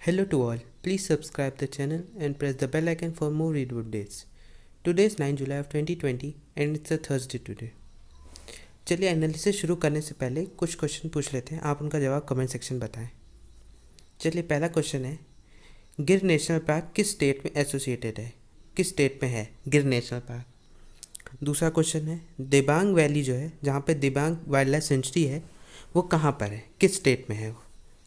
Hello to all. Please subscribe the channel and press the bell icon for more video updates. Today is 9 July of 2020 and it's a Thursday today. चलिए analysis शुरू करने से पहले कुछ question पूछ लेते हैं, आप उनका जवाब कमेंट सेक्शन बताएं। चलिए पहला क्वेश्चन है, गिर नेशनल पार्क किस स्टेट में एसोसिएटेड है? किस स्टेट में है गिर नेशनल पार्क? दूसरा क्वेश्चन है, दिबांग वैली जो है जहाँ पे दिबांग वाइल्ड लाइफ सेंचुरी है वो कहाँ पर है, किस स्टेट में है वो?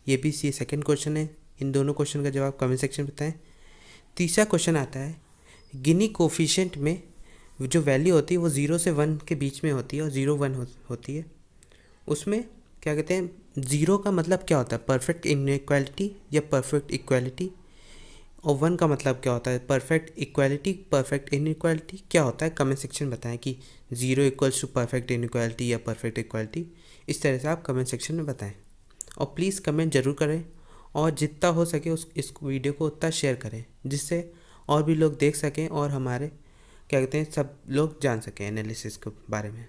ये भी सेकंड क्वेश्चन है। इन दोनों क्वेश्चन का जवाब कमेंट सेक्शन में बताएं। तीसरा क्वेश्चन आता है, गिनी कोफिशिएंट में जो वैल्यू होती है वो 0 से 1 के बीच में होती है और 0 1 होती है। उसमें क्या कहते हैं, 0 का मतलब क्या होता है, परफेक्ट इनइक्वालिटी या परफेक्ट इक्वालिटी, और 1 का मतलब क्या होता है, परफेक्ट इक्वालिटी, परफेक्ट इनइक्वालिटी। क्या होता है कमेंट सेक्शन में बताएं कि 0 इक्वल्स टू परफेक्ट इनइक्वालिटी या परफेक्ट इक्वालिटी। इस तरह से आप कमेंट सेक्शन में बताएं और प्लीज़ कमेंट ज़रूर करें और जितना हो सके इस वीडियो को उतना शेयर करें जिससे और भी लोग देख सकें और हमारे क्या कहते हैं सब लोग जान सकें एनालिसिस के बारे में।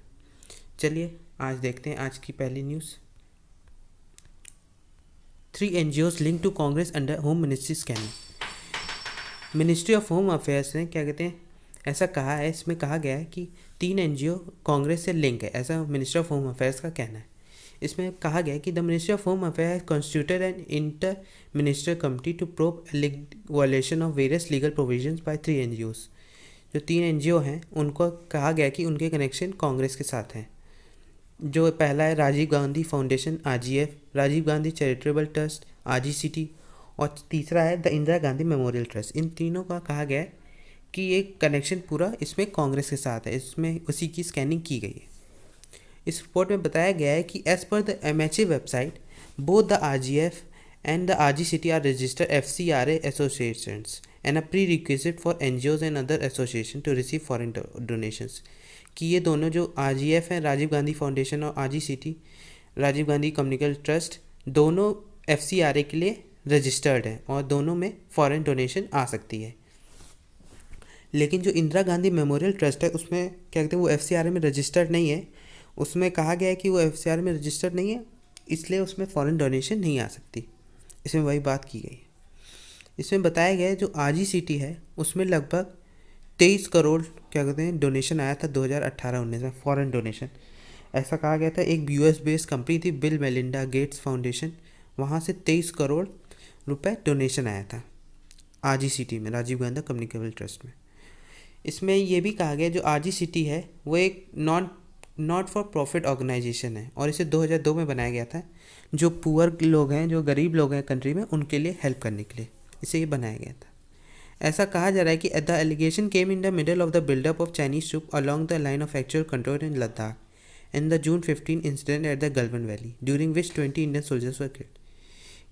चलिए आज देखते हैं आज की पहली news. 3 NGOs link to Congress under home ministry scanning. Ministry of home affairs ने क्या कहते हैं ऐसा कहा है, इसमें कहा गया है कि 3 NGO कांग्रेस से लिंक है, ऐसा मिनिस्ट्री ऑफ होम अफेयर्स का कहना है। इसमें कहा गया कि the ministry of home affair constituted an inter minister committee to probe violation of various legal provisions by 3 NGOs। जो 3 NGO हैं उनको कहा गया कि उनके कनेक्शन कांग्रेस के साथ हैं। जो पहला है Rajiv Gandhi foundation RGF, Rajiv Gandhi charitable trust RGCT, और तीसरा है the Indira Gandhi memorial trust. इन तीनों का कहा गया है कि ये कनेक्शन पूरा इसमें कांग्रेस के साथ है, इसमें उसी की स्कैनिंग की गई है। इस रिपोर्ट में बताया गया है कि as per the MHA website both the RGF and the RGCT are registered FCRA associations and a prerequisite for NGOs and other association to receive foreign donations. कि ये दोनों जो RGF हैं, राजीव गांधी फाउंडेशन, और RGCT, राजीव गांधी कम्युनिकल trust, दोनों FCRA के लिए रजिस्टर्ड हैं और दोनों में फॉरेन डोनेशन आ सकती है। लेकिन जो इंदिरा गांधी मेमोरियल ट्रस्ट है उसमें क्या कहते हैं वो FCRA में रजिस्टर्ड नहीं है। उसमें कहा गया है कि वो FCRA में रजिस्टर्ड नहीं है, इसलिए उसमें फॉरेन डोनेशन नहीं आ सकती। इसमें वही बात की गई है। इसमें बताया गया है जो RGCT है उसमें लगभग 23 करोड़ क्या कहते हैं डोनेशन आया था 2018-19 में, फॉरेन डोनेशन। ऐसा कहा गया था, एक US बेस्ड कंपनी थी बिल मेलिंडा गेट्स फाउंडेशन, वहाँ से 23 करोड़ रुपए डोनेशन आया था RGCT में, राजीव गांधी कम्युनिकेबल ट्रस्ट में। इसमें यह भी कहा गया जो RGCT है वो एक नॉट फॉर प्रॉफिट ऑर्गेनाइजेशन है और इसे 2002 में बनाया गया था। जो पुअर लोग हैं, जो गरीब लोग हैं कंट्री में, उनके लिए हेल्प करने के लिए इसे ये बनाया गया था। ऐसा कहा जा रहा है कि the allegation came in the middle of the buildup of Chinese troop along the line of actual control in Ladakh and the June 15 incident at the Galwan valley during which 20 Indian soldiers were killed.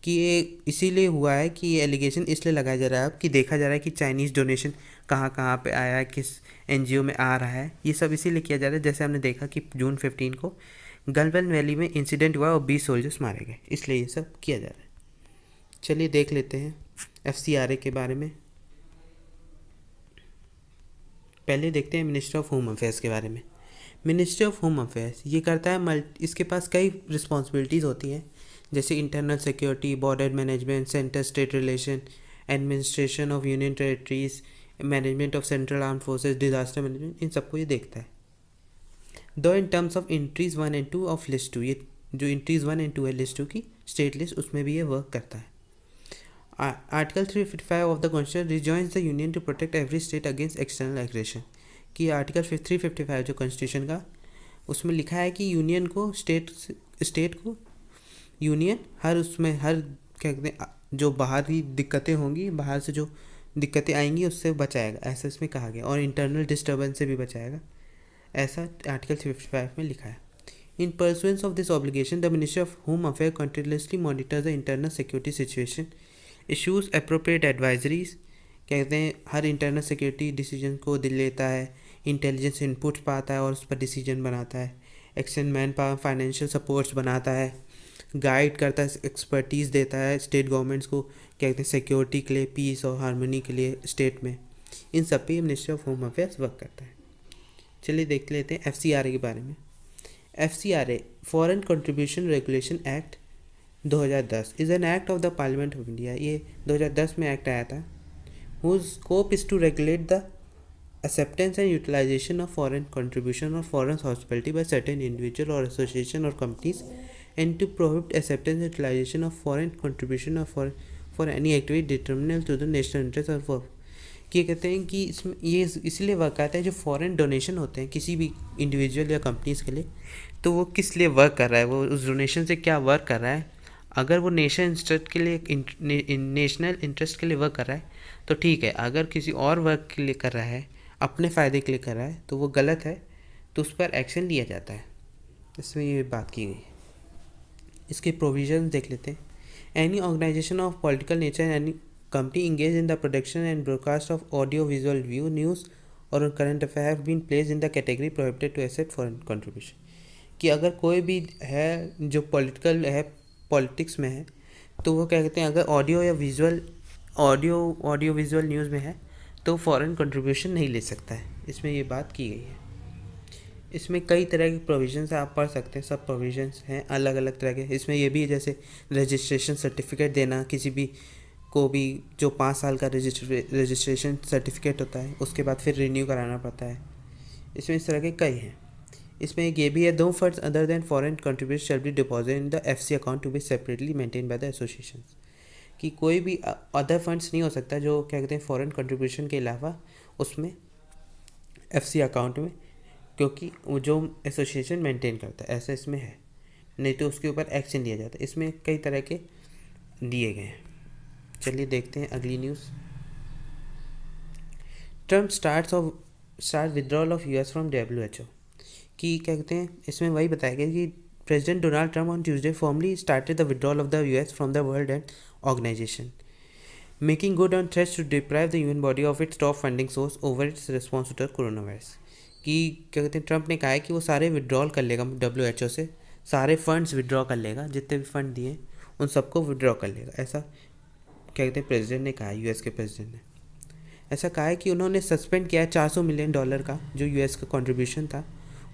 कि ये इसीलिए हुआ है कि ये allegation इसलिए लगाया जा रहा है अब कि देखा जा रहा है कि चाइनीज़ डोनेशन कहाँ कहाँ पे आया है, किस NGO में आ रहा है, ये सब इसीलिए किया जा रहा है। जैसे हमने देखा कि June 15 को गलवान वैली में इंसिडेंट हुआ और 20 सोल्जर्स मारे गए, इसलिए ये सब किया जा रहा है। चलिए देख लेते हैं FCRA के बारे में। पहले देखते हैं मिनिस्ट्री ऑफ होम अफेयर्स के बारे में। मिनिस्ट्री ऑफ होम अफेयर्स ये करता है इसके पास कई रिस्पॉन्सिबिलिटीज़ होती हैं, जैसे internal security, border management, centre state relation, administration of union territories, management of central arm forces, disaster management, इन सबको ये देखता है। दो in terms of entries 1 and 2 ऑफ लिस्ट 2, ये जो इंट्रीज 1 and 2 है लिस्ट 2 की स्टेट लिस्ट, उसमें भी ये वर्क करता है। Article 355 of the constitution rejoins the union to protect every state against external aggression. कि आर्टिकल 355 जो कॉन्स्टिट्यूशन का, उसमें लिखा है कि यूनियन को स्टेट को यूनियन हर क्या कहते हैं जो बाहरी दिक्कतें होंगी, बाहर से जो दिक्कतें आएंगी उससे बचाएगा, ऐसा इसमें कहा गया, और इंटरनल डिस्टर्बेंस से भी बचाएगा, ऐसा आर्टिकल 355 में लिखा है। इन pursuance of this obligation the ministry of home affair continuously monitors the internal security situation, issues appropriate advisories, कहते हैं हर इंटरनल सिक्योरिटी डिसीजन को दिल लेता है, इंटेलिजेंस इनपुट पाता है और उस पर डिसीजन बनाता है, extend man power financial supports बनाता है, गाइड करता है, एक्सपर्टीज़ देता है स्टेट गवर्नमेंट्स को, क्या कहते हैं सिक्योरिटी के लिए, पीस और हारमोनी के लिए स्टेट में। इन सब पे ministry of home affairs work करता है। चलिए देख लेते हैं FCRA के बारे में। FCRA foreign contribution regulation act 2010 is an act of the parliament of India. ये 2010 में एक्ट आया था। whose scope is to regulate the acceptance and utilization of foreign contribution or foreign hospitality by certain individual or association or companies, and to prohibit acceptance and utilization of foreign contribution or for any activity detrimental to the national interest or for ये कहते हैं कि इसमें ये इसलिए work आता है जो फॉरेन डोनेशन होते हैं किसी भी इंडिविजुअल या कंपनीज़ के लिए, तो वो किस लिए वर्क कर रहा है, वो उस डोनेशन से क्या वर्क कर रहा है। अगर वो नेशनल इंटरेस्ट के लिए नेशनल इंटरेस्ट के लिए वर्क कर रहा है तो ठीक है, अगर किसी और वर्क के लिए कर रहा है, अपने फ़ायदे के लिए कर रहा है, तो वो गलत है, तो उस पर एक्शन लिया जाता है। इसमें ये बात की गई। इसके प्रोविजन देख लेते हैं। Any organisation of political nature any company engaged in the production and broadcast of audio visual view news or current affair have been placed in the category prohibited to accept foreign contribution। कि अगर कोई भी है जो political है, politics में है, तो वो क्या कहते हैं, अगर ऑडियो या विजुअल ऑडियो विजुअल न्यूज़ में है तो फॉरेन कंट्रीब्यूशन नहीं ले सकता है। इसमें ये बात की गई है। इसमें कई तरह के प्रोविजंस आप पढ़ सकते हैं, सब प्रोविजंस हैं अलग अलग तरह के। इसमें ये भी है जैसे रजिस्ट्रेशन सर्टिफिकेट देना किसी भी को भी, जो 5 साल का रजिस्ट्रेशन सर्टिफिकेट होता है, उसके बाद फिर रिन्यू कराना पड़ता है। इसमें इस तरह के कई हैं। इसमें एक ये भी है, दो funds other than foreign contribution shall be deposit in the FC account to be separately maintain by the association. कि कोई भी अदर फंड्स नहीं हो सकता जो क्या कहते हैं फॉरेन कंट्रीब्यूशन के अलावा उसमें एफसी अकाउंट में, क्योंकि वो जो एसोसिएशन मेंटेन करता है, ऐसा इसमें है, नहीं तो उसके ऊपर एक्शन लिया जाता है। इसमें कई तरह के दिए गए हैं। चलिए देखते हैं अगली news. Trump start withdrawal of US from WHO। कि क्या कहते हैं, इसमें वही बताया गया कि president Donald Trump on Tuesday formally started the withdrawal of the US from the World Health Organisation, making good on threats to deprive the UN body of its top funding source over its response to the coronavirus. कि क्या कहते हैं, Trump ने कहा है कि वो सारे विड्रॉल कर लेगा WHO से, सारे फंड्स विड्रॉ कर लेगा, जितने भी फंड दिए उन सबको विड्रॉ कर लेगा। ऐसा क्या कहते हैं प्रेसिडेंट ने कहा है, यूएस के प्रेसिडेंट ने ऐसा कहा है कि उन्होंने सस्पेंड किया है $400 मिलियन का जो यूएस का कंट्रीब्यूशन था,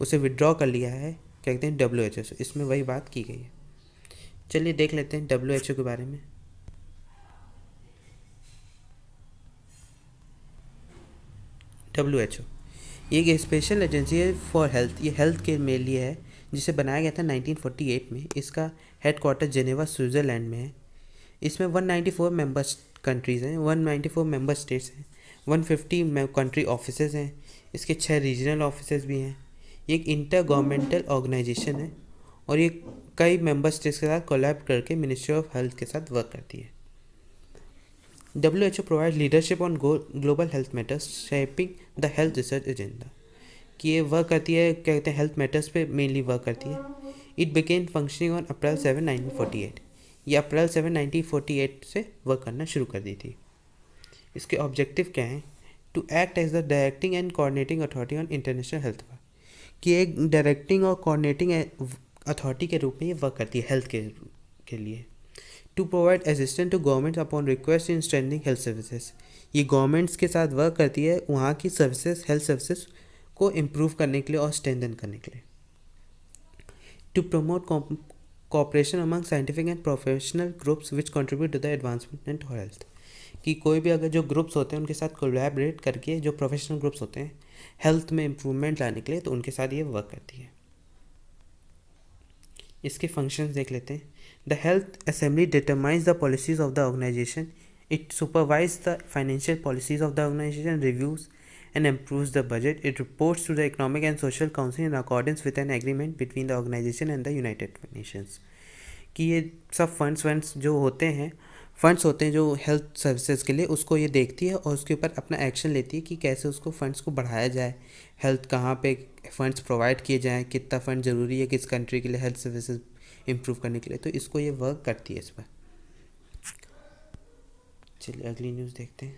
उसे विड्रॉ कर लिया है क्या कहते हैं WHO से। इसमें वही बात की गई है। चलिए देख लेते हैं WHO के बारे में। WHO ये एक स्पेशल एजेंसी है फॉर हेल्थ, ये हेल्थ के में लिए है, जिसे बनाया गया था 1948 में। इसका हेडक्वार्टर जेनेवा स्विट्ज़रलैंड में है। इसमें 194 मेंबर्स कंट्रीज़ हैं, 194 मेंबर स्टेट्स हैं, 150 कंट्री ऑफिसेज हैं। इसके 6 रीजनल ऑफिसेज भी हैं। ये एक इंटर गवर्नमेंटल ऑर्गेनाइजेशन है और ये कई मेंबर स्टेट्स के साथ कोलैब करके मिनिस्ट्री ऑफ हेल्थ के साथ वर्क करती है। WHO provide leadership on global health matters shaping the health research agenda. कि ये वर्क करती है क्या कहते हैं हेल्थ मैटर्स पे मेनली वर्क करती है। It began functioning on April 7, 1948। ये अप्रैल 7, 1948 से वर्क करना शुरू कर दी थी। इसके ऑब्जेक्टिव क्या हैं? To act as the directing and coordinating authority on international health work. कि एक डायरेक्टिंग और कोऑर्डिनेटिंग अथॉरिटी के रूप में ये वर्क करती है हेल्थ के लिए। To provide assistant to government upon request in strengthening health services. ये गवर्नमेंट्स के साथ वर्क करती है वहाँ की सर्विसेज, हेल्थ सर्विसेज को इम्प्रूव करने के लिए और स्ट्रेंथन करने के लिए। To promote cooperation among scientific and professional groups which contribute to the advancement of health। कि कोई भी अगर जो ग्रुप्स होते हैं उनके साथ कोलैबोरेट करके, जो प्रोफेशनल ग्रुप्स होते हैं हेल्थ में इम्प्रूवमेंट लाने के लिए, तो उनके साथ ये वर्क करती है। इसके फंक्शंस देख लेते हैं। The health assembly determines the policies of the organisation. It supervise the financial policies of the organisation, reviews and improves the budget. It reports to the Economic and Social Council in accordance with an agreement between the organization and the United Nations। कि ये सब funds जो होते हैं जो health services के लिए, उसको ये देखती है और उसके ऊपर अपना एक्शन लेती है कि कैसे उसको फंड्स को बढ़ाया जाए, हेल्थ कहाँ पे फंड्स प्रोवाइड किए जाएँ, कितना फ़ंड ज़रूरी है किस कंट्री के लिए हेल्थ सर्विसेज इम्प्रूव करने के लिए, तो इसको ये वर्क करती है इस पर। चलिए अगली न्यूज़ देखते हैं।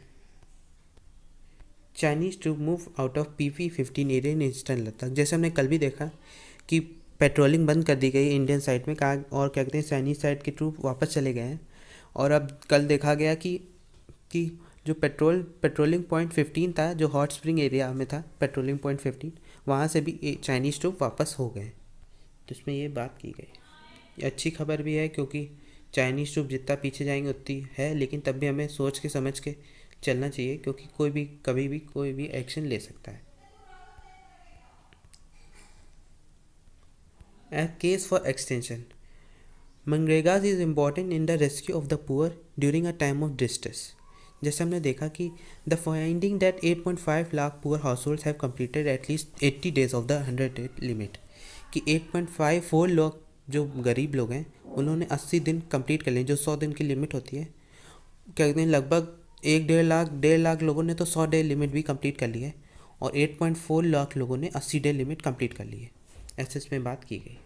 Chinese troop move out of PP-15 area in eastern Ladakh. जैसे हमने कल भी देखा कि पेट्रोलिंग बंद कर दी गई इंडियन साइड में, कहा और क्या कहते हैं चाइनीज़ साइड के ट्रूप वापस चले गए हैं। और अब कल देखा गया कि जो पेट्रोलिंग पॉइंट 15 था, जो हॉट स्प्रिंग एरिया में था पेट्रोलिंग पॉइंट 15, वहाँ से भी चाइनीज़ ट्रूप वापस हो गए। तो इसमें ये बात की गई। ये अच्छी खबर भी है क्योंकि चाइनीज़ सूप जितना पीछे जाएंगे उतनी है, लेकिन तब भी हमें सोच के समझ के चलना चाहिए, क्योंकि कोई भी कभी भी कोई भी एक्शन ले सकता है। A case for extension. MNREGA is important in the rescue of the poor during a time of distress. जैसे हमने देखा कि the finding that 8.5 lakh poor house holds have completed at least 80 days of the 100 day limit, कि 8.54 लोग जो गरीब लोग हैं उन्होंने 80 दिन कंप्लीट कर लिए, जो 100 दिन की लिमिट होती है। क्या कहते हैं, लगभग 1-1.5 लाख लोगों ने तो 100 डे लिमिट भी कंप्लीट कर ली है, और 8.4 लाख लोगों ने 80 डे लिमिट कंप्लीट कर ली है। ऐसे इसमें बात की गई।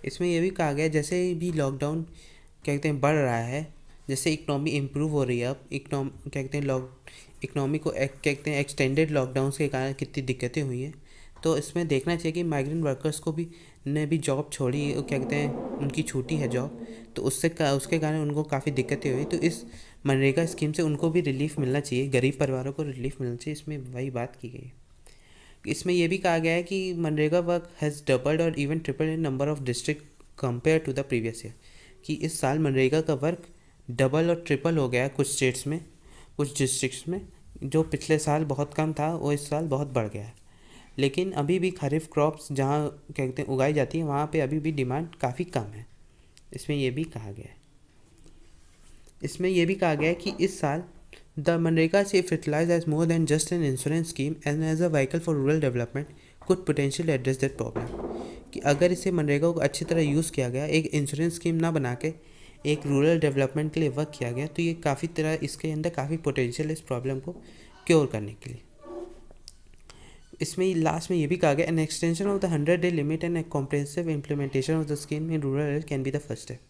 इसमें यह भी कहा गया जैसे भी लॉकडाउन क्या कहते हैं बढ़ रहा है, जैसे इकनॉमी इम्प्रूव हो रही है, अब क्या कहते हैं इकनॉमी को क्या कहते हैं एक्सटेंडेड लॉकडाउन के कारण कितनी दिक्कतें हुई हैं, तो इसमें देखना चाहिए कि माइग्रेंट वर्कर्स को भी ने भी जॉब छोड़ी, क्या कहते हैं उनकी छूटी है जॉब, तो उसके कारण उनको काफ़ी दिक्कतें हुई। तो इस मनरेगा स्कीम से उनको भी रिलीफ मिलना चाहिए, गरीब परिवारों को रिलीफ मिलना चाहिए, इसमें वही बात की गई है। इसमें यह भी कहा गया है कि मनरेगा वर्क हैज़ डबल्ड और even triple in number of district compare to the previous year, कि इस साल मनरेगा का वर्क डबल और ट्रिपल हो गया है कुछ स्टेट्स में, कुछ डिस्ट्रिक्ट्स में। जो पिछले साल बहुत कम था वो इस साल बहुत बढ़ गया है। लेकिन अभी भी खरीफ क्रॉप्स जहाँ क्या कहते हैं उगाई जाती है वहाँ पे अभी भी डिमांड काफ़ी कम है, इसमें यह भी कहा गया है। इसमें यह भी कहा गया है कि इस साल द मनरेगा से fertilized as more than just an insurance scheme and as a vehicle for rural development could potentially address that problem, कि अगर इसे मनरेगा को अच्छी तरह यूज़ किया गया, एक इंश्योरेंस स्कीम ना बना के एक रूरल डेवलपमेंट के लिए वर्क किया गया, तो ये काफ़ी तरह इसके अंदर काफ़ी पोटेंशियल है इस प्रॉब्लम को क्योर करने के लिए। इसमें लास्ट में ये भी कहा गया an extension of the 100 day limit and A comprehensive implementation of the scheme in rural area can be the first step,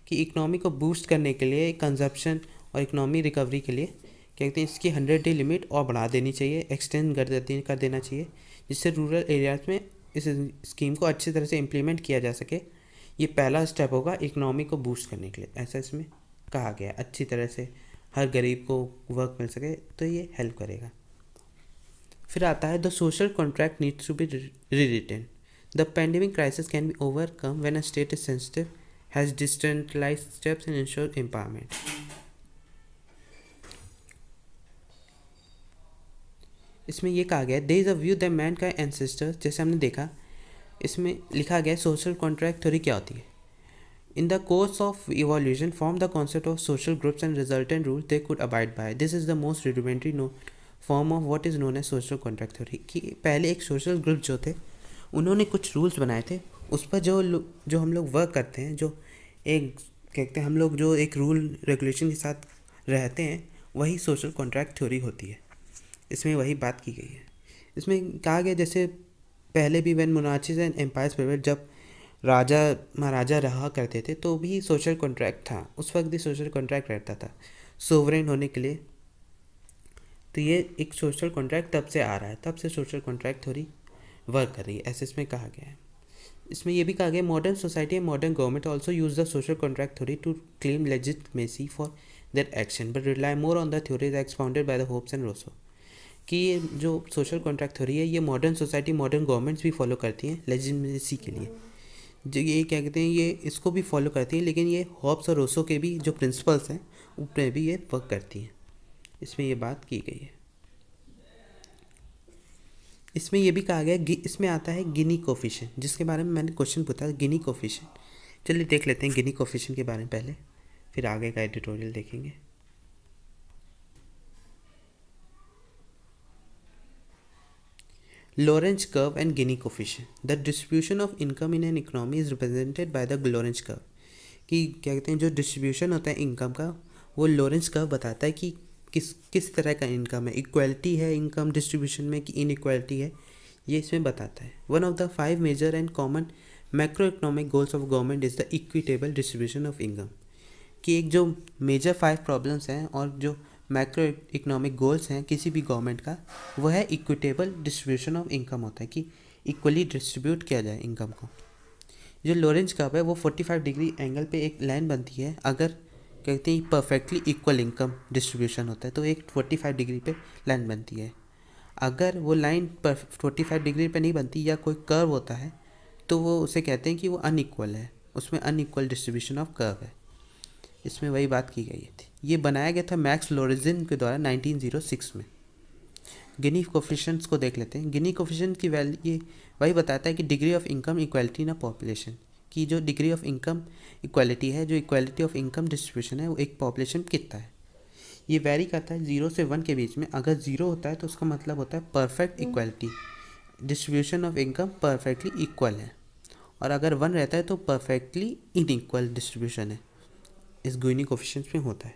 कि इकनॉमी को बूस्ट करने के लिए, कंजप्शन और इकनॉमी रिकवरी के लिए क्या कहते हैं इसकी 100 डे लिमिट और बढ़ा देनी चाहिए, एक्सटेंड कर देना चाहिए, जिससे रूरल एरियाज में इस स्कीम को अच्छी तरह से इम्प्लीमेंट किया जा सके। ये पहला स्टेप होगा इकनॉमी को बूस्ट करने के लिए, ऐसा इसमें कहा गया। अच्छी तरह से हर गरीब को वर्क मिल सके तो ये हेल्प करेगा। फिर आता है the social contract needs to be rewritten. The pandemic crisis can be overcome when a state is sensitive, has decentralised steps and ensure empowerment. इसमें यह कहा गया there is a view that man का ancestors, जैसे हमने देखा इसमें लिखा गया सोशल कॉन्ट्रैक्ट थ्योरी क्या होती है। In the course of evolution form the concept of social groups and resultant rule they could abide by, this is the most rudimentary form of what is known as social contract theory, कि पहले एक social group जो थे उन्होंने कुछ rules बनाए थे, उस पर जो हम लोग वर्क करते हैं, जो एक कहते हैं हम लोग जो एक रूल रेगुलेशन के साथ रहते हैं, वही सोशल कॉन्ट्रैक्ट थ्योरी होती है। इसमें वही बात की गई है। इसमें कहा गया जैसे पहले भी व्हेन मोनार्चीज एंड एम्पायर्स प्रिवेल्ड, जब राजा महाराजा रहा करते थे तो भी सोशल कॉन्ट्रैक्ट था, उस वक्त भी सोशल कॉन्ट्रैक्ट रहता था सोवरेन होने के लिए। तो ये एक सोशल कॉन्ट्रैक्ट तब से आ रहा है, तब से सोशल कॉन्ट्रैक्ट थ्योरी वर्क कर रही है, ऐसे इसमें कहा गया है। इसमें यह भी कहा गया modern society and modern government also use the social contract theory to claim legitimacy for their action but rely more on the theories expounded by the Hobbes and Rousseau, कि ये जो सोशल कॉन्ट्रैक्ट थ्योरी है ये modern society modern governments भी follow करती हैं legitimacy के लिए, जो ये क्या कहते हैं ये इसको भी फॉलो करती हैं, लेकिन ये हॉब्स और रोसो के भी जो प्रिंसिपल्स हैं उन पर भी ये वर्क करती हैं, इसमें ये बात की गई है। इसमें यह भी कहा गया, इसमें आता है गिनी कोफिशिएंट, जिसके बारे में मैंने क्वेश्चन पूछा गिनी कोफिशिएंट। चलिए देख लेते हैं गिनी कोफिशिएंट के बारे में पहले, फिर आगे का एडिटोरियल देखेंगे। Lorenz curve and Gini coefficient. The distribution of income in an economy is represented by the Lorenz curve, कि क्या कहते हैं जो डिस्ट्रीब्यूशन होता है इनकम का वो लोरेंज कर्व बताता है कि किस तरह का इनकम है, इक्वलिटी है इनकम डिस्ट्रीब्यूशन में कि इनइक्वालिटी है, ये इसमें बताता है। One of the 5 major and common macroeconomic goals of government is the equitable distribution of income, कि एक जो मेजर 5 प्रॉब्लम्स हैं और जो मैक्रो इकोनॉमिक गोल्स हैं किसी भी गवर्नमेंट का, वह है इक्विटेबल डिस्ट्रीब्यूशन ऑफ इनकम होता है, कि इक्वली डिस्ट्रीब्यूट किया जाए इनकम को। जो लोरेंज कर्व है वो 45 डिग्री एंगल पे एक लाइन बनती है, अगर कहते हैं परफेक्टली इक्वल इनकम डिस्ट्रीब्यूशन होता है तो एक 45 डिग्री पे लाइन बनती है। अगर वो लाइन पर 45 डिग्री पे नहीं बनती या कोई कर्व होता है तो वो उसे कहते हैं कि वो अनइक्वल है, उसमें अनइक्वल डिस्ट्रीब्यूशन ऑफ कर्व है। इसमें वही बात की गई थी। ये बनाया गया था मैक्स लोरेंज़िन के द्वारा 1906 में। गिनी कोफिशिएंट्स को देख लेते हैं। गिनी कोफिशिएंट की वैल्यू ये वही बताता है कि degree of income equality in a population, की जो डिग्री ऑफ इनकम इक्वालिटी है, जो इक्वालिटी ऑफ इनकम डिस्ट्रीब्यूशन है, वो एक पॉपुलेशन कितना है। ये वेरी करता है 0 से 1 के बीच में। अगर 0 होता है तो उसका मतलब होता है perfect equality, distribution of income perfectly equal है, और अगर 1 रहता है तो परफेक्टली इनइक्वल डिस्ट्रीब्यूशन है। इस गिनी कोफिशिएंट्स में होता है।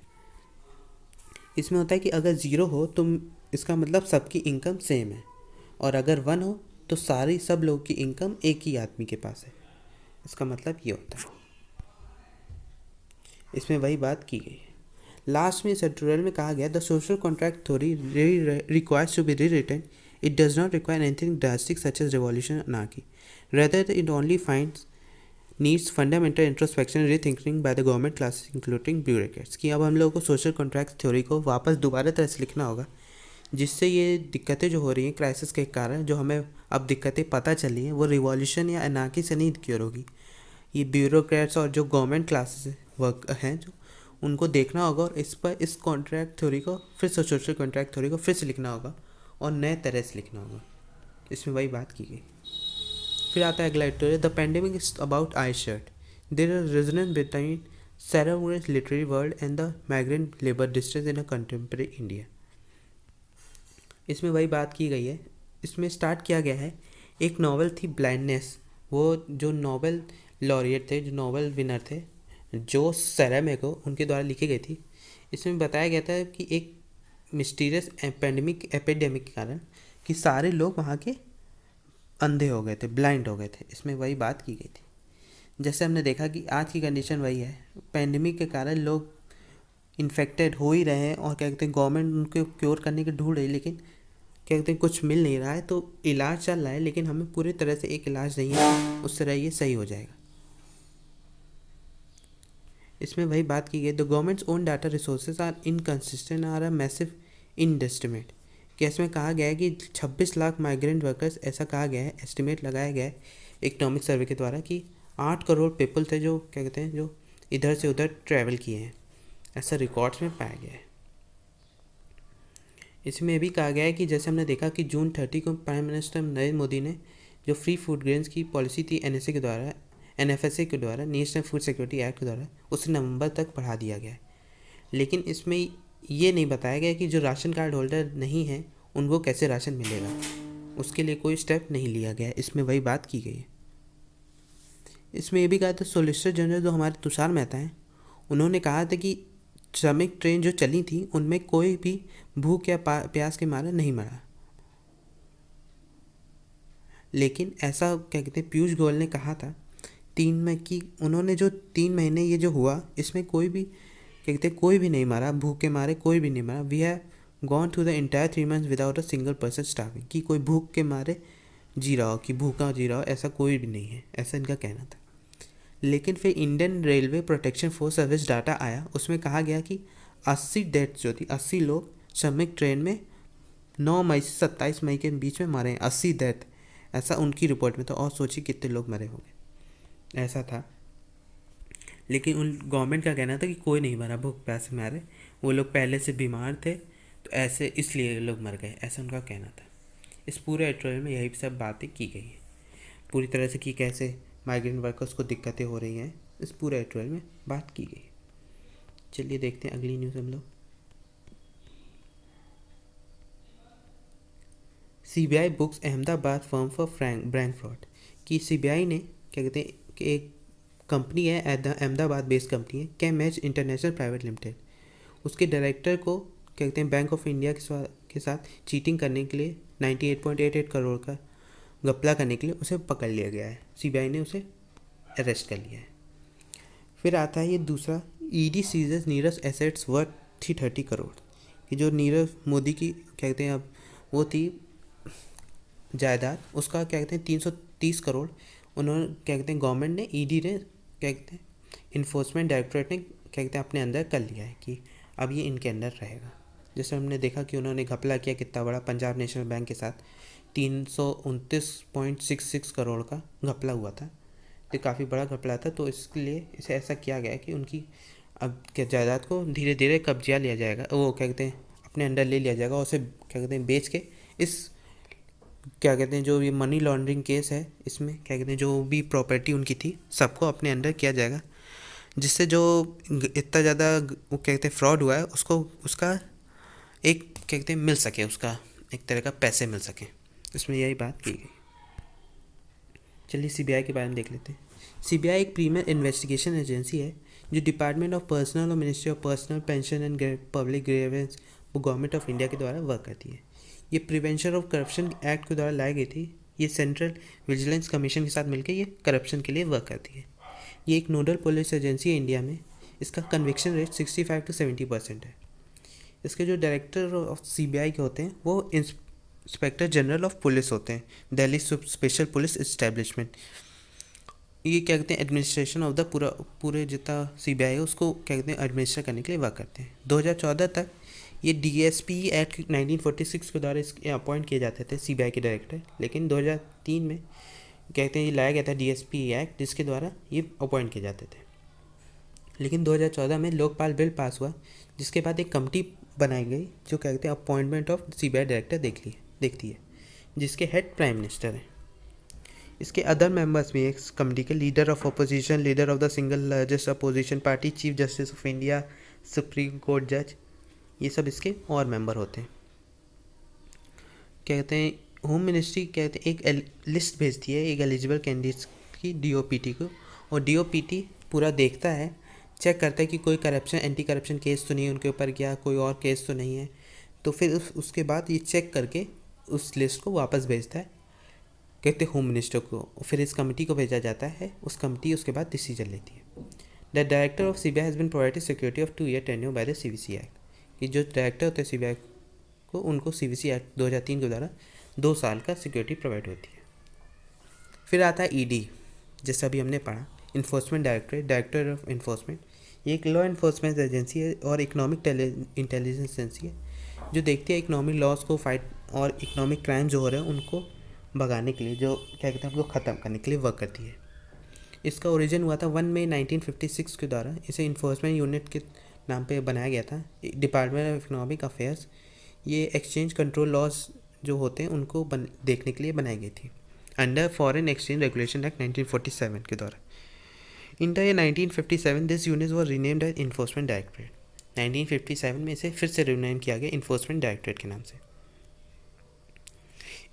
इसमें होता है कि अगर 0 हो तो इसका मतलब सबकी इनकम सेम है, और अगर 1 हो तो सब लोगों की इनकम एक ही आदमी के पास है। इसका मतलब ये होता है। इसमें वही बात की गई है। लास्ट में इस ट्यूटोरियल में कहा गया the social contract theory requires to be rewritten, it does not require anything drastic such as revolution anarchy, rather it only finds needs fundamental introspection rethinking by the government classes including bureaucrats. कि अब हम लोगों को social contract theory को वापस दोबारा तरह से लिखना होगा, जिससे ये दिक्कतें जो हो रही हैं क्राइसिस के कारण, जो हमें अब दिक्कतें पता चली हैं, वो रिवॉल्यूशन या अनार्की से नहीं क्योर होगी। ये ब्यूरोक्रेट्स और जो गवर्नमेंट क्लासेस वर्क हैं जो उनको देखना होगा, और इस कॉन्ट्रैक्ट थ्योरी को फिर से, सोशल कॉन्ट्रैक्ट थ्योरी को फिर से लिखना होगा और नए तरह से लिखना होगा। इसमें वही बात की गई। फिर आता है अगला editorial, the pandemic is about I shirt, there are resonance between सेरावुरस literary world and the migrant labour distress in a contemporary India. इसमें वही बात की गई है। इसमें स्टार्ट किया गया है, एक नॉवल थी ब्लाइंडनेस, वो जो नोबेल लॉरिएट थे, जो नोबेल विनर थे, जो सेरामेको, उनके द्वारा लिखी गई थी। इसमें बताया गया था कि एक मिस्टीरियस एपिडेमिक के कारण कि सारे लोग वहाँ के अंधे हो गए थे, ब्लाइंड हो गए थे। इसमें वही बात की गई थी। जैसे हमने देखा कि आज की कंडीशन वही है, पेंडेमिक के कारण लोग इन्फेक्टेड हो ही रहे हैं, और क्या कहते हैं गवर्नमेंट उनको क्योर करने की ढूंढ रही है, लेकिन क्या कहते हैं कुछ मिल नहीं रहा है। तो इलाज चल रहा है, लेकिन हमें पूरी तरह से एक इलाज नहीं है, उस तरह ये सही हो जाएगा। इसमें वही बात की गई, the governments own data resources are inconsistent are a massive inestimate. कि इसमें कहा गया है कि 26 लाख माइग्रेंट वर्कर्स, ऐसा कहा गया है, एस्टिमेट लगाया गया है इकोनॉमिक सर्वे के द्वारा कि 8 करोड़ पीपल थे जो क्या कहते हैं जो इधर से उधर ट्रैवल किए हैं, ऐसा रिकॉर्ड्स में पाया गया है। इसमें भी कहा गया है कि जैसे हमने देखा कि जून 30 को प्राइम मिनिस्टर नरेंद्र मोदी ने जो फ्री फूड ग्रेन्स की पॉलिसी थी एनएफएसए के द्वारा, नेशनल फूड सिक्योरिटी एक्ट के द्वारा, उसे नवंबर तक बढ़ा दिया गया है। लेकिन इसमें ये नहीं बताया गया कि जो राशन कार्ड होल्डर नहीं है उनको कैसे राशन मिलेगा, उसके लिए कोई स्टेप नहीं लिया गया है। इसमें वही बात की गई है। इसमें ये भी कहा था, सॉलिसिटर जनरल जो हमारे तुषार मेहता हैं, उन्होंने कहा था कि श्रमिक ट्रेन जो चली थी उनमें कोई भी भूख या प्यास के मारे नहीं मरा। लेकिन ऐसा क्या कहते हैं पीयूष गोयल ने कहा था 3 में कि उन्होंने जो 3 महीने ये जो हुआ, इसमें कोई भी क्या कहते हैं कोई भी नहीं मरा, भूख के मारे कोई भी नहीं मरा। We have gone through the entire 3 months without a single person starving. कि कोई भूख के मारे जी रहा हो, कि भूखा जी रहा हो, ऐसा कोई भी नहीं है, ऐसा इनका कहना था। लेकिन फिर Indian railway protection force service data आया, उसमें कहा गया कि 80 डेथ्स जो थी, 80 लोग श्रमिक ट्रेन में 9 मई से 27 मई के बीच में मरे हैं, 80 डेथ, ऐसा उनकी रिपोर्ट में था। और सोचिए कितने लोग मरे होंगे, ऐसा था। लेकिन उन गवर्नमेंट का कहना था कि कोई नहीं मरा भूख प्यास से मारे, वो लोग पहले से बीमार थे तो ऐसे इसलिए लोग मर गए, ऐसा उनका कहना था। इस पूरे एडिटोरियल में यही सब बातें की गई हैं पूरी तरह से, कि कैसे माइग्रेंट वर्कर्स को दिक्कतें हो रही हैं, इस पूरे एडिटोरियल में बात की गई। चलिए देखते हैं अगली न्यूज़ हम लोग। CBI books Ahmedabad firm for bank fraud. कि सीबीआई ने क्या कहते हैं कि एक कंपनी है, अहमदाबाद बेस्ड कंपनी है, कैम एज इंटरनेशनल प्राइवेट लिमिटेड, उसके डायरेक्टर को क्या कहते हैं बैंक ऑफ इंडिया के साथ चीटिंग करने के लिए 98.88 करोड़ का घपला करने के लिए उसे पकड़ लिया गया है। सीबीआई ने उसे अरेस्ट कर लिया है। फिर आता है ये दूसरा, ईडी सीजर्स नीरज एसेट्स वर्थ 330 करोड़। कि जो नीरव मोदी की क्या कहते हैं अब वो थी जायदाद, उसका क्या कहते हैं 330 करोड़ उन्होंने क्या कहते हैं गवर्नमेंट ने, ईडी ने क्या कहते हैं इन्फोर्समेंट डायरेक्टरेट ने क्या कहते हैं अपने अंदर कर लिया है कि अब ये इनके अंदर रहेगा। जैसे हमने देखा कि उन्होंने घपला किया कितना बड़ा, पंजाब नेशनल बैंक के साथ 329.66 करोड़ का घपला हुआ था, तो काफ़ी बड़ा घपला था, तो इसके लिए इसे ऐसा किया गया कि उनकी अब क्या जायदाद को धीरे धीरे कब्जा लिया जाएगा, वो क्या कहते हैं अपने अंडर ले लिया जाएगा, और उसे क्या कहते हैं बेच के इस क्या कहते हैं जो ये मनी लॉन्ड्रिंग केस है इसमें क्या कहते हैं जो भी प्रॉपर्टी उनकी थी सबको अपने अंडर किया जाएगा, जिससे जो इतना ज़्यादा वो क्या कहते हैं फ्रॉड हुआ है उसको उसका एक क्या कहते हैं मिल सके, उसका एक तरह का पैसे मिल सके, इसमें यही बात की गई। चलिए सीबीआई के बारे में देख लेते हैं। सीबीआई एक प्रीमियर इन्वेस्टिगेशन एजेंसी है जो डिपार्टमेंट ऑफ पर्सनल और ministry of personal pension and public grievance government of India के द्वारा वर्क करती है। ये प्रिवेंशन ऑफ करप्शन एक्ट के द्वारा लाई गई थी। ये सेंट्रल विजिलेंस कमीशन के साथ मिलकर ये करप्शन के लिए वर्क करती है। ये एक नोडल पुलिस एजेंसी है इंडिया में। इसका कन्विक्शन रेट 65 to 70% है। इसके जो डायरेक्टर ऑफ सीबीआई के होते हैं वो इंस्पेक्टर जनरल ऑफ पुलिस होते हैं, दिल्ली स्पेशल पुलिस एस्टेब्लिशमेंट। ये क्या कहते हैं एडमिनिस्ट्रेशन ऑफ द पूरे जितना सीबीआई है उसको क्या कहते हैं एडमिनिस्टर करने के लिए वर्क करते हैं। 2014 तक ये डीएसपी एक्ट 1946 के द्वारा इसके अपॉइंट किए जाते थे सीबीआई के डायरेक्टर, लेकिन 2003 में कहते हैं ये लाया गया था डीएसपी एक्ट जिसके द्वारा ये अपॉइंट किए जाते थे। लेकिन 2014 में लोकपाल बिल पास हुआ जिसके बाद एक कमेटी बनाई गई जो क्या कहते हैं अपॉइंटमेंट ऑफ सीबीआई डायरेक्टर देखती है, जिसके हेड प्राइम मिनिस्टर हैं। इसके अदर मेंबर्स भी इस कमेटी के leader of opposition, leader of the single largest opposition party, chief justice of India, supreme court जज, ये सब इसके और मेंबर होते हैं। क्या कहते हैं होम मिनिस्ट्री कहते हैं एक लिस्ट भेजती है एक एलिजिबल कैंडिडेट्स की डीओपीटी को, और डीओपीटी पूरा देखता है, चेक करता है कि कोई करप्शन एंटी करप्शन केस तो नहीं है उनके ऊपर, क्या कोई और केस तो नहीं है, तो फिर उसके बाद ये चेक करके उस लिस्ट को वापस भेजता है कहते होम मिनिस्टर को, फिर इस कमेटी को भेजा जाता है। उस कमेटी उसके बाद डिसीजन लेती है। The director of CBI has been provided security of 2 year tenure by the CVC act, कि जो डायरेक्टर होते हैं सीबीआई को उनको सीवीसी एक्ट 2003 के द्वारा 2 साल का सिक्योरिटी प्रोवाइड होती है। फिर आता है ईडी, जैसा अभी हमने पढ़ा, enforcement directorate, director of enforcement. ये एक लॉ इन्फोर्समेंट एजेंसी है और इकोनॉमिक इंटेलिजेंस एजेंसी है जो देखती है इकोनॉमिक लॉस को फाइट और इकोनॉमिक क्राइम जो हो रहे हैं उनको भगाने के लिए, जो क्या कहते हैं उनको ख़त्म करने के लिए वर्क करती है। इसका ओरिजिन हुआ था 1 मई 1956 के द्वारा। इसे इन्फोर्समेंट यूनिट के नाम पे बनाया गया था, डिपार्टमेंट ऑफ इकोनॉमिक अफेयर्स। ये एक्सचेंज कंट्रोल लॉस जो होते हैं उनको देखने के लिए बनाई गई थी under foreign exchange regulation act 1947 के द्वारा। In the year 1957 this unit was renamed as enforcement directorate. 1957 में इसे फिर से रीनेम किया गया इन्फोर्समेंट डायरेक्टरेट के नाम से।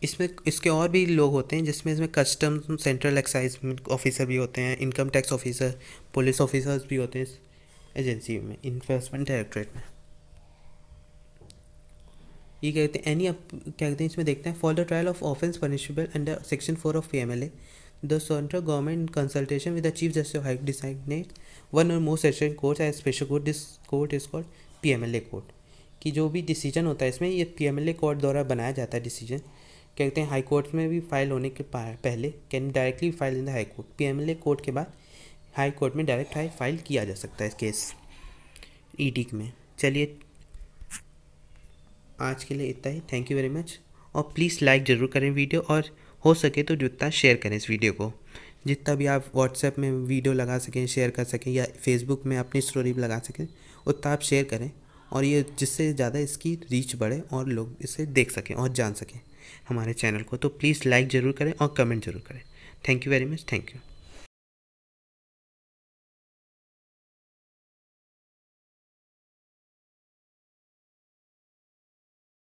इसमें इसके और भी लोग होते हैं जिसमें इसमें कस्टम सेंट्रल एक्साइज ऑफिसर भी होते हैं, income tax officer, police officers भी होते हैं इस एजेंसी में, इन्फोर्समेंट डायरेक्टरेट में। ये कहते हैं एनी क्या कहते हैं इसमें देखते हैं for the trial of offence punishable under section 4 of PMLA the central government consultation with the chief justice of high designate one और more session court as special court. This court is called PMLA court. कि जो भी decision होता है इसमें ये PMLA court द्वारा बनाया जाता है डिसीजन। कहते हैं हाई कोर्ट में भी फाइल होने के पहले can directly file in the high court, PMLA court के बाद हाई कोर्ट में डायरेक्ट फाइल किया जा सकता है इस केस ईडी में। चलिए आज के लिए इतना ही, थैंक यू वेरी मच। और प्लीज़ लाइक ज़रूर करें वीडियो, और हो सके तो जितना शेयर करें इस वीडियो को, जितना भी आप व्हाट्सएप में वीडियो लगा सकें, शेयर कर सकें, या फेसबुक में अपनी स्टोरी लगा सकें उतना आप शेयर करें, और ये जिससे ज़्यादा इसकी रीच बढ़े और लोग इसे देख सकें और जान सकें हमारे चैनल को। तो प्लीज़ लाइक ज़रूर करें और कमेंट ज़रूर करें। Thank you very much, thank you.